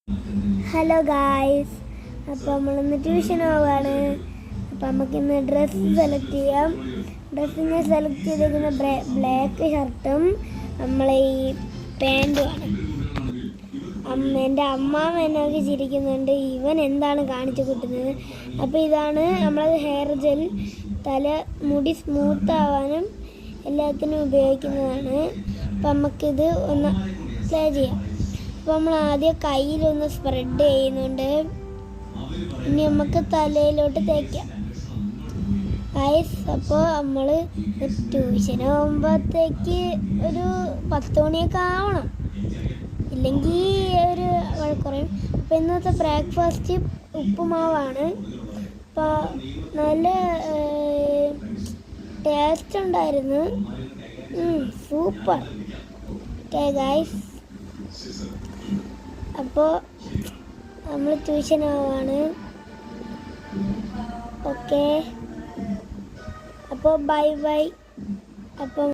Hello guys, അപ്പോൾ നമ്മളിന്ന് tuition പോവാണ്. അപ്പോൾ നമുക്കിന്ന് ഡ്രസ്സ് സെലക്ട് ചെയ്യാം. ഡ്രസ്സ് ഞാൻ സെലക്ട് ചെയ്തിരിക്കുന്ന ബ്ലാക്ക് ഷർട്ടും നമ്മളെ ഈ പാൻറ്റുമാണ്. എൻ്റെ അമ്മാമ്മ എന്നൊക്കെ ചിരിക്കുന്നുണ്ട്, ഇവൻ എന്താണ് കാണിച്ചു കൂട്ടുന്നത്. അപ്പോൾ ഇതാണ് നമ്മളത് ഹെയർ ജെൽ, മുടി സ്മൂത്ത് ആവാനും എല്ലാത്തിനും ഉപയോഗിക്കുന്നതാണ്. അപ്പം നമുക്കിത് ഒന്ന് അപ്ലൈ ചെയ്യാം. അപ്പോൾ നമ്മൾ ആദ്യം കയ്യിലൊന്ന് സ്പ്രെഡ് ചെയ്യുന്നുണ്ട്. ഇനി നമുക്ക് തലയിലോട്ട് തേക്കാം ഗൈസ്. അപ്പോൾ നമ്മൾ ട്യൂഷന് പോകുമ്പോഴത്തേക്ക് ഒരു 10 മണിയൊക്കെ ആവണം, ഇല്ലെങ്കിൽ ഒരു കുറയും. അപ്പോൾ ഇന്നത്തെ ബ്രേക്ക്ഫാസ്റ്റ് ഉപ്പുമാവാണ്. അപ്പോൾ നല്ല ടേസ്റ്റ് ഉണ്ടായിരുന്നു, സൂപ്പർ. ഓക്കെ ഗൈസ്, അപ്പോൾ നമ്മൾ ട്യൂഷൻ പോവാണ്. ഓക്കെ, അപ്പോൾ ബൈ ബൈ. അപ്പം